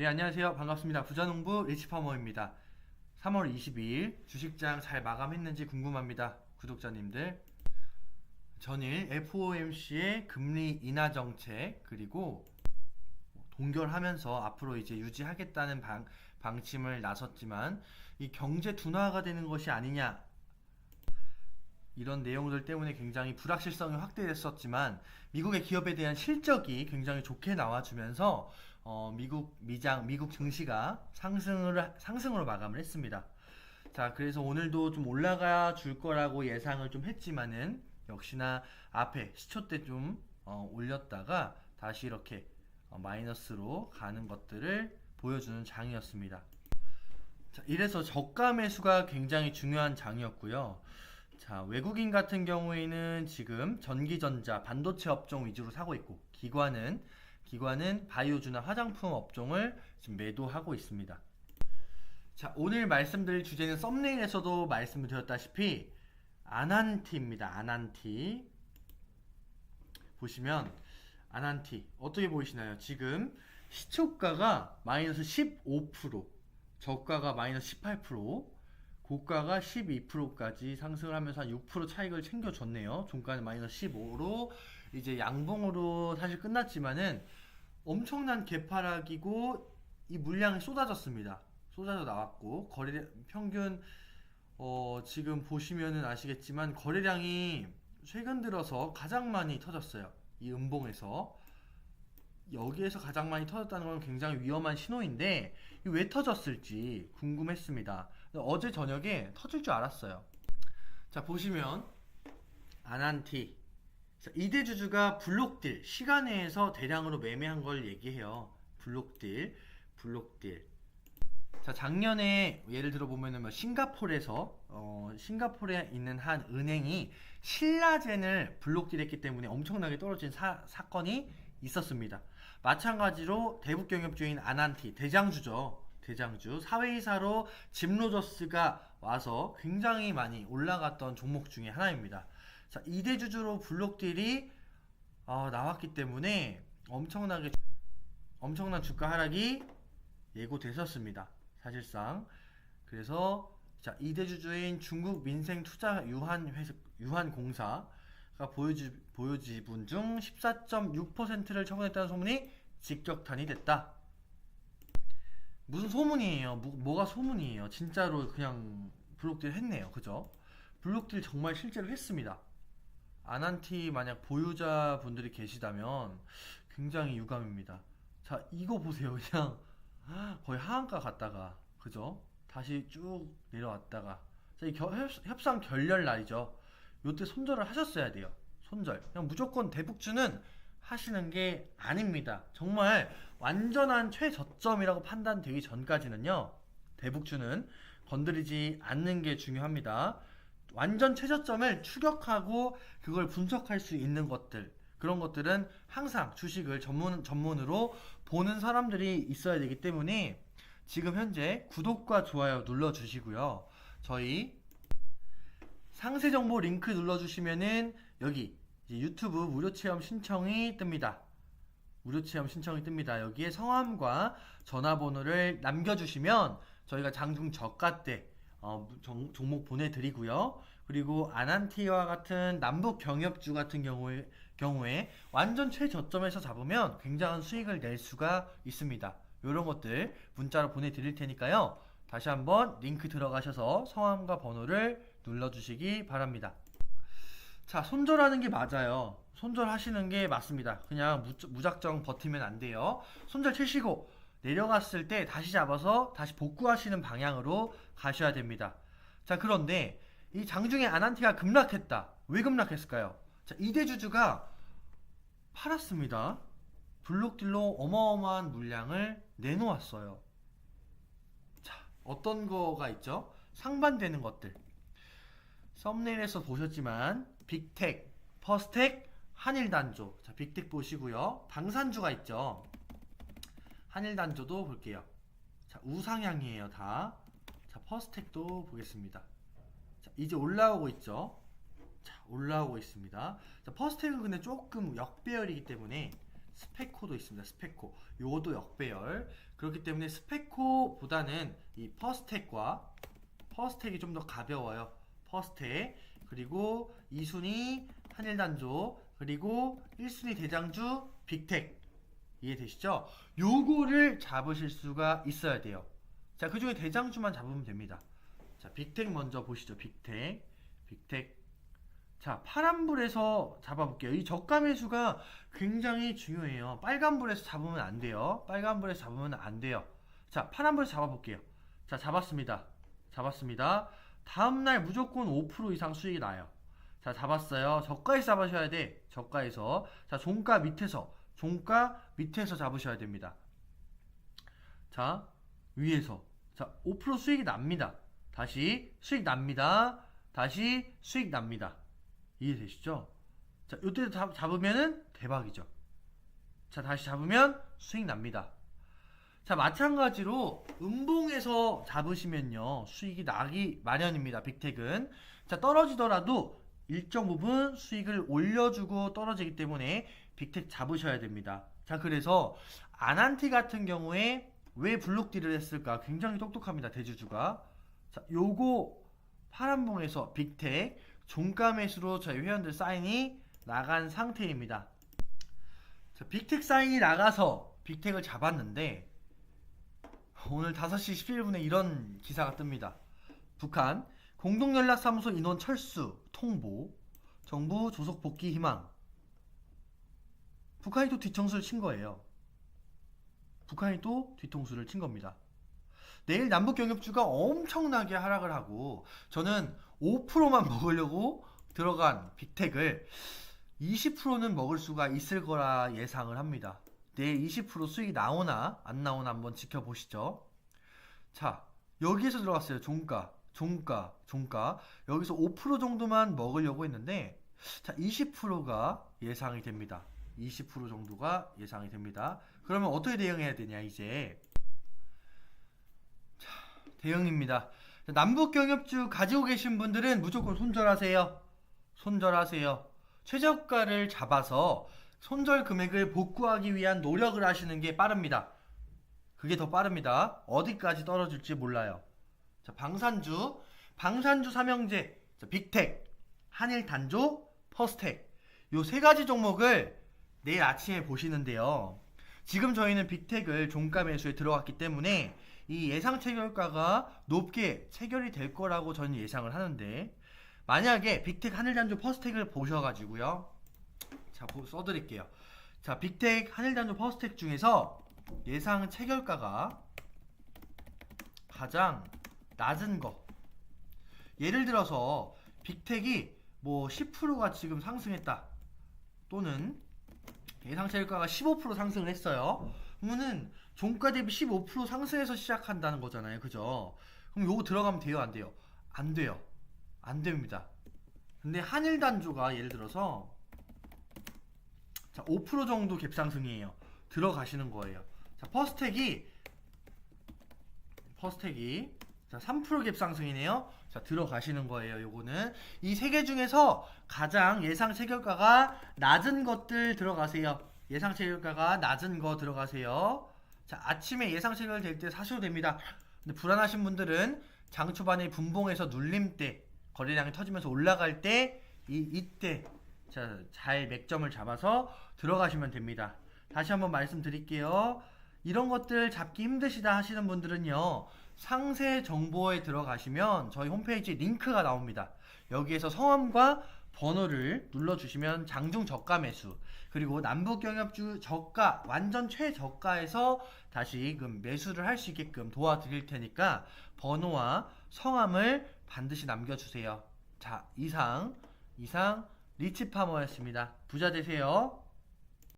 네, 안녕하세요. 반갑습니다. 부자농부 리치파머입니다. 3월 22일 주식장 잘 마감했는지 궁금합니다. 구독자님들. 전일 FOMC의 금리 인하 정책 그리고 동결하면서 앞으로 이제 유지하겠다는 방침을 나섰지만 이 경제 둔화가 되는 것이 아니냐 이런 내용들 때문에 굉장히 불확실성이 확대됐었지만 미국의 기업에 대한 실적이 굉장히 좋게 나와주면서 미국 증시가 상승으로 마감을 했습니다. 자, 그래서 오늘도 좀 올라가 줄 거라고 예상을 좀 했지만은 역시나 앞에 시초 때 좀 올렸다가 다시 이렇게 마이너스로 가는 것들을 보여주는 장이었습니다. 자, 이래서 저가 매수가 굉장히 중요한 장이었고요. 자, 외국인 같은 경우에는 지금 전기전자, 반도체 업종 위주로 사고 있고, 기관은 바이오주나 화장품 업종을 지금 매도하고 있습니다. 자, 오늘 말씀드릴 주제는 썸네일에서도 말씀을 드렸다시피 아난티입니다. 아난티. 보시면 아난티 어떻게 보이시나요? 지금 시초가가 마이너스 15%, 저가가 마이너스 18%, 고가가 12%까지 상승을 하면서 한 6% 차익을 챙겨줬네요. 종가는 마이너스 15로 이제 양봉으로 사실 끝났지만은 엄청난 개파락이고 이 물량이 쏟아졌습니다. 쏟아져 나왔고 거래 평균 지금 보시면은 아시겠지만 거래량이 최근 들어서 가장 많이 터졌어요. 이 음봉에서 여기에서 가장 많이 터졌다는 건 굉장히 위험한 신호인데 왜 터졌을지 궁금했습니다. 어제 저녁에 터질 줄 알았어요. 자, 보시면 아난티 이 대주주가 블록딜 시간 내에서 대량으로 매매한 걸 얘기해요. 블록딜. 자, 작년에 예를 들어 보면은 싱가포르에서 싱가포르에 있는 한 은행이 신라젠을 블록딜했기 때문에 엄청나게 떨어진 사건이 있었습니다. 마찬가지로 대북경협주인 아난티 대장주죠. 대장주 사회이사로 짐 로저스가 와서 굉장히 많이 올라갔던 종목 중에 하나입니다. 자, 이 대주주로 블록딜이 나왔기 때문에 엄청난 주가 하락이 예고됐었습니다. 사실상. 그래서 자, 이 대주주인 중국 민생투자 유한공사가 보유지분 중 14.6%를 처분했다는 소문이 직격탄이 됐다. 무슨 소문이에요? 뭐가 소문이에요? 진짜로 그냥 블록딜 했네요. 그죠? 블록딜 정말 실제로 했습니다. 아난티 만약 보유자분들이 계시다면 굉장히 유감입니다. 자, 이거 보세요. 그냥 거의 하한가 갔다가 그죠? 다시 쭉 내려왔다가 자, 이 협상 결렬 날이죠. 요때 손절을 하셨어야 돼요. 손절. 그냥 무조건 대북주는 하시는 게 아닙니다. 정말 완전한 최저점이라고 판단되기 전까지는요. 대북주는 건드리지 않는 게 중요합니다. 완전 최저점을 추격하고 그걸 분석할 수 있는 것들 그런 것들은 항상 주식을 전문으로 보는 사람들이 있어야 되기 때문에 지금 현재 구독과 좋아요 눌러주시고요. 저희 상세정보 링크 눌러주시면은 여기 유튜브 무료 체험 신청이 뜹니다. 여기에 성함과 전화번호를 남겨주시면 저희가 장중 저가 때 종목 보내드리고요. 그리고 아난티와 같은 남북 경협주 같은 경우에 완전 최저점에서 잡으면 굉장한 수익을 낼 수가 있습니다. 이런 것들 문자로 보내드릴 테니까요. 다시 한번 링크 들어가셔서 성함과 번호를 눌러주시기 바랍니다. 자, 손절하는 게 맞아요. 손절하시는 게 맞습니다. 그냥 무작정 버티면 안 돼요. 손절 치시고 내려갔을 때 다시 잡아서 다시 복구하시는 방향으로 가셔야 됩니다. 자, 그런데 이 장중에 아난티가 급락했다. 왜 급락했을까요? 자, 이 대주주가 팔았습니다. 블록딜로 어마어마한 물량을 내놓았어요. 자, 어떤 거가 있죠? 상반되는 것들. 썸네일에서 보셨지만 빅텍, 퍼스텍, 한일단조. 자, 빅텍 보시고요. 방산주가 있죠. 한일단조도 볼게요. 자, 우상향이에요, 다. 자, 퍼스텍도 보겠습니다. 자, 이제 올라오고 있죠. 자, 올라오고 있습니다. 자, 퍼스텍은 근데 조금 역배열이기 때문에 스페코도 있습니다. 스페코. 요것도 역배열. 그렇기 때문에 스페코보다는 이 퍼스텍이 좀 더 가벼워요. 퍼스텍. 그리고 2순위 한일단조. 그리고 1순위 대장주 빅텍. 이해되시죠? 요거를 잡으실 수가 있어야 돼요. 자, 그 중에 대장주만 잡으면 됩니다. 자, 빅텍 먼저 보시죠. 빅텍. 자, 파란불에서 잡아볼게요. 이 저가 매수가 굉장히 중요해요. 빨간불에서 잡으면 안 돼요. 자, 파란불에서 잡아볼게요. 자, 잡았습니다. 다음날 무조건 5% 이상 수익이 나요. 자, 잡았어요. 저가에서 잡으셔야 돼. 저가에서. 자, 종가 밑에서 잡으셔야 됩니다. 자, 위에서. 자, 5% 수익이 납니다. 다시 수익 납니다. 이해되시죠? 자, 요때 잡으면은 대박이죠. 자, 다시 잡으면 수익 납니다. 자, 마찬가지로 음봉에서 잡으시면요, 수익이 나기 마련입니다. 빅텍은. 자, 떨어지더라도 일정 부분 수익을 올려주고 떨어지기 때문에 빅텍 잡으셔야 됩니다. 자, 그래서 아난티 같은 경우에 왜 블록딜을 했을까? 굉장히 똑똑합니다. 대주주가. 자, 요거 파란봉에서 빅텍 종가 매수로 저희 회원들 사인이 나간 상태입니다. 자, 빅텍 사인이 나가서 빅텍을 잡았는데 오늘 5시 11분에 이런 기사가 뜹니다. 북한 공동연락사무소 인원 철수 통보, 정부 조속 복귀 희망. 북한이 또 뒤통수를 친 거예요. 내일 남북경협주가 엄청나게 하락을 하고 저는 5%만 먹으려고 들어간 빅텍을 20%는 먹을 수가 있을 거라 예상을 합니다. 내일 20% 수익이 나오나 안 나오나 한번 지켜보시죠. 자, 여기에서 들어갔어요. 종가. 여기서 5% 정도만 먹으려고 했는데 자, 20%가 예상이 됩니다. 20% 정도가 예상이 됩니다. 그러면 어떻게 대응해야 되냐 이제. 자, 대응입니다. 남북경협주 가지고 계신 분들은 무조건 손절하세요. 최저가를 잡아서 손절 금액을 복구하기 위한 노력을 하시는 게 빠릅니다. 그게 더 빠릅니다. 어디까지 떨어질지 몰라요. 자, 방산주 삼형제, 자, 빅텍, 한일단조, 퍼스텍 요 세 가지 종목을 내일 아침에 보시는데요. 지금 저희는 빅텍을 종가 매수에 들어갔기 때문에 이 예상 체결가가 높게 체결이 될 거라고 저는 예상을 하는데 만약에 빅텍, 한일단조, 퍼스텍을 보셔가지고요. 자, 써드릴게요. 자, 빅텍, 한일단조, 퍼스텍 중에서 예상 체결가가 가장 낮은 거. 예를 들어서 빅텍이 뭐 10%가 지금 상승했다. 또는 예상 체결가가 15% 상승을 했어요. 그러면은 종가 대비 15% 상승해서 시작한다는 거잖아요. 그죠? 그럼 요거 들어가면 돼요? 안 돼요? 안 돼요. 안 됩니다. 근데 한일단조가 예를 들어서 자, 5% 정도 갭상승이에요. 들어가시는 거예요. 자, 퍼스텍이 자, 3% 갭상승이네요. 자, 들어가시는 거예요. 요거는 이 세 개 중에서 가장 예상 체결가가 낮은 것들 들어가세요. 예상 체결가가 낮은 거 들어가세요. 자, 아침에 예상 체결될 때 사셔도 됩니다. 근데 불안하신 분들은 장 초반에 분봉에서 눌림 때 거래량이 터지면서 올라갈 때 이때 자, 잘 맥점을 잡아서 들어가시면 됩니다. 다시 한번 말씀드릴게요. 이런 것들 잡기 힘드시다 하시는 분들은요, 상세 정보에 들어가시면 저희 홈페이지 링크가 나옵니다. 여기에서 성함과 번호를 눌러주시면 장중 저가 매수, 그리고 남북경협주 저가, 완전 최저가에서 다시금 매수를 할 수 있게끔 도와드릴 테니까 번호와 성함을 반드시 남겨주세요. 자, 이상 리치파머였습니다. 부자 되세요.